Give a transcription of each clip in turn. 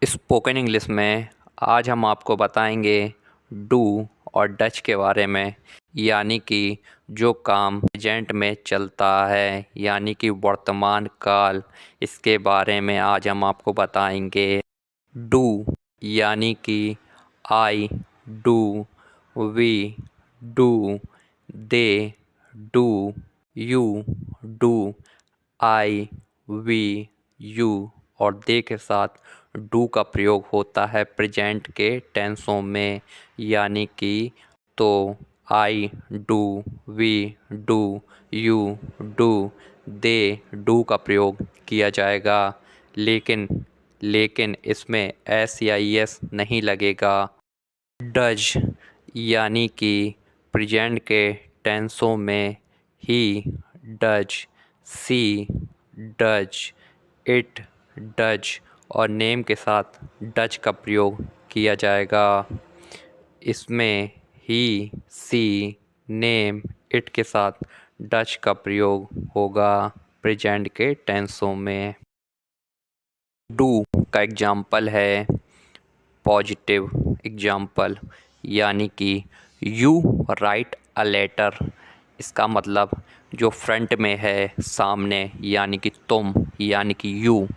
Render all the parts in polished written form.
Spoken English में आज हम आपको बताएंगे डू और डच के बारे में, यानी कि जो काम प्रेजेंट में चलता है यानी कि वर्तमान काल, इसके बारे में आज हम आपको बताएंगे। डू यानी कि I do, we do, they do, you do, I we you और दे के साथ डू का प्रयोग होता है प्रेजेंट के टेंसों में, यानी कि तो I do, we do, you do, they do का प्रयोग किया जाएगा। लेकिन इसमें एस या एस नहीं लगेगा। डज यानी कि प्रेजेंट के टेंसों में he does, she does, it does और नेम के साथ डज का प्रयोग किया जाएगा। इसमें ही, सी, नेम, इट के साथ डज का प्रयोग होगा प्रेजेंट के टेंसों में। डू का एग्जाम्पल है पॉजिटिव एग्जाम्पल, यानी कि यू राइट अ लेटर। इसका मतलब जो फ्रंट में है सामने, यानी कि तुम, यानी कि यू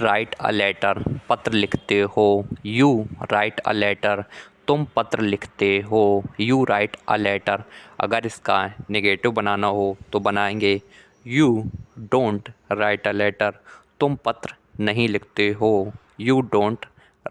राइट अ लेटर पत्र लिखते हो। यू राइट अ लेटर तुम पत्र लिखते हो। You write a letter. अगर इसका नेगेटिव बनाना हो तो बनाएंगे you don't write a letter तुम पत्र नहीं लिखते हो। You don't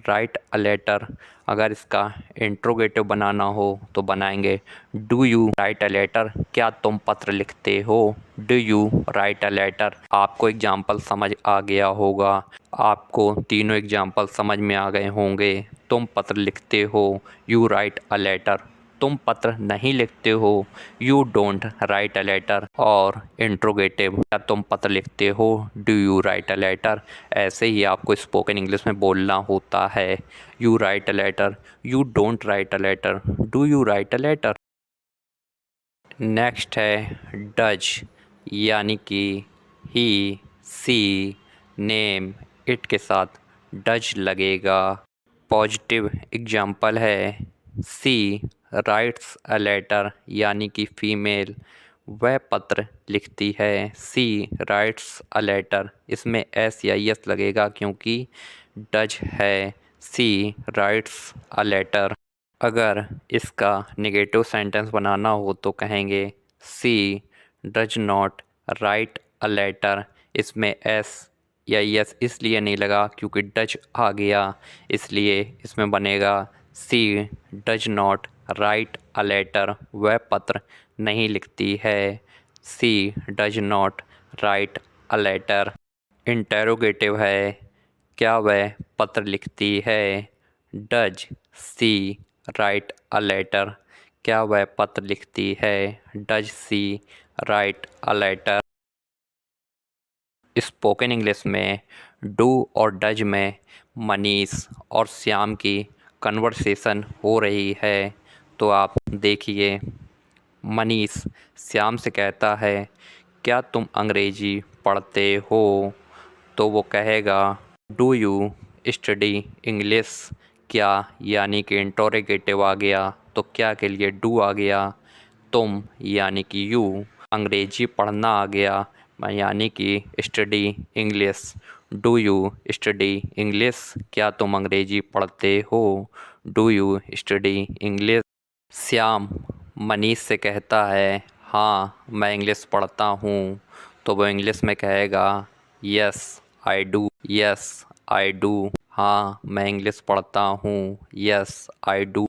write a letter. अगर इसका इंट्रोगेटिव बनाना हो तो बनाएंगे do you write a letter क्या तुम पत्र लिखते हो। Do you write a letter. आपको एग्जाम्पल समझ आ गया होगा, आपको तीनों एग्जाम्पल समझ में आ गए होंगे। तुम पत्र लिखते हो, यू राइट अ लेटर। तुम पत्र नहीं लिखते हो, you don't write a letter. और इंट्रोगेटिव, क्या तुम पत्र लिखते हो, do you write a letter. ऐसे ही आपको स्पोकन इंग्लिश में बोलना होता है। You write a letter, you don't write a letter, do you write a letter. Next है डज, यानी कि ही, सी, नेम, इट के साथ डज लगेगा। पॉजिटिव एग्जाम्पल है सी राइट्स अ लेटर, यानी कि फीमेल वह पत्र लिखती है। सी राइट्स अ लेटर, इसमें एस या यस लगेगा क्योंकि डज है। She writes a letter. अगर इसका नेगेटिव सेंटेंस बनाना हो तो कहेंगे she does not write a letter. इसमें एस या यस इसलिए नहीं लगा क्योंकि डज आ गया, इसलिए इसमें बनेगा she does not write a letter वह पत्र नहीं लिखती है। She does not write a letter. Interrogative है, क्या वह पत्र लिखती है। Does she write a letter, क्या वह पत्र लिखती है। Does she write a letter. Spoken English में डू और डज में मनीष और श्याम की कन्वर्सेशन हो रही है, तो आप देखिए। मनीष श्याम से कहता है क्या तुम अंग्रेजी पढ़ते हो, तो वो कहेगा डू यू स्टडी इंग्लिश। क्या यानी कि इंटरोगेटिव आ गया तो क्या के लिए डू आ गया। तुम यानी कि यू, अंग्रेजी पढ़ना आ गया यानी कि study English. Do you study English, क्या तुम अंग्रेजी पढ़ते हो। Do you study English. Shyam Manish से कहता है हाँ मैं इंग्लिश पढ़ता हूँ, तो वो इंग्लिश में कहेगा yes I do. Yes I do, हाँ मैं इंग्लिश पढ़ता हूँ। Yes I do.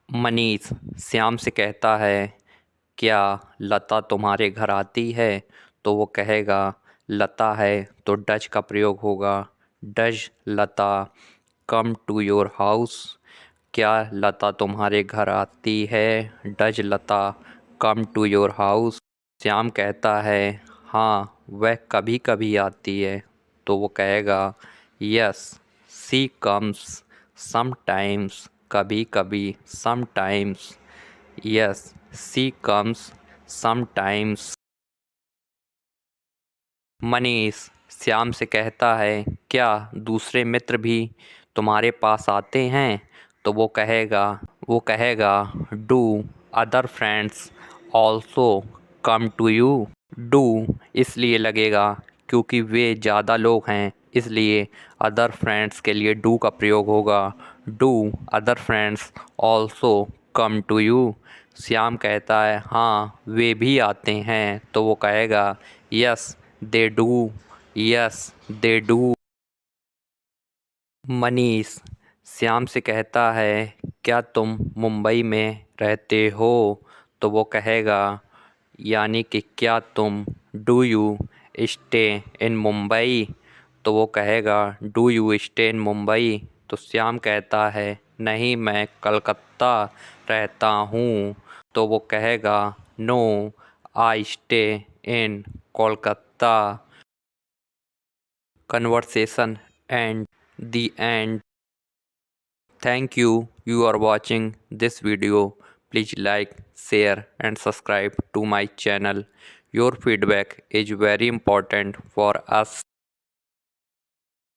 Manish Shyam से कहता है क्या लता तुम्हारे घर आती है, तो वो कहेगा लता है तो डज का प्रयोग होगा। Does Lata come to your house. क्या लता तुम्हारे घर आती है। Does Lata come to your house. Shyam कहता है हाँ वह कभी कभी आती है, तो वो कहेगा यस सी कम्स समटाइम्स। कभी कभी समटाइम्स। यस सी कम्स समटाइम्स। मनीष श्याम से कहता है, क्या दूसरे मित्र भी तुम्हारे पास आते हैं? तो वो कहेगा do other friends also come to you? Do इसलिए लगेगा क्योंकि वे ज़्यादा लोग हैं, इसलिए अदर फ्रेंड्स के लिए डू का प्रयोग होगा। Do other friends also come to you? Shyam कहता है, हाँ वे भी आते हैं। तो वो कहेगा yes they do, yes they do. Manish Shyam से कहता है, क्या तुम मुंबई में रहते हो? तो वो कहेगा, यानी कि क्या तुम do you stay in Mumbai? तो वो कहेगा do you stay in Mumbai? तो श्याम कहता है, नहीं मैं कलकत्ता रहता हूँ। तो वो कहेगा no I stay in Kolkata. Conversation and the end. Thank you. You are watching this video. Please like, share and subscribe to my channel. Your feedback is very important for us.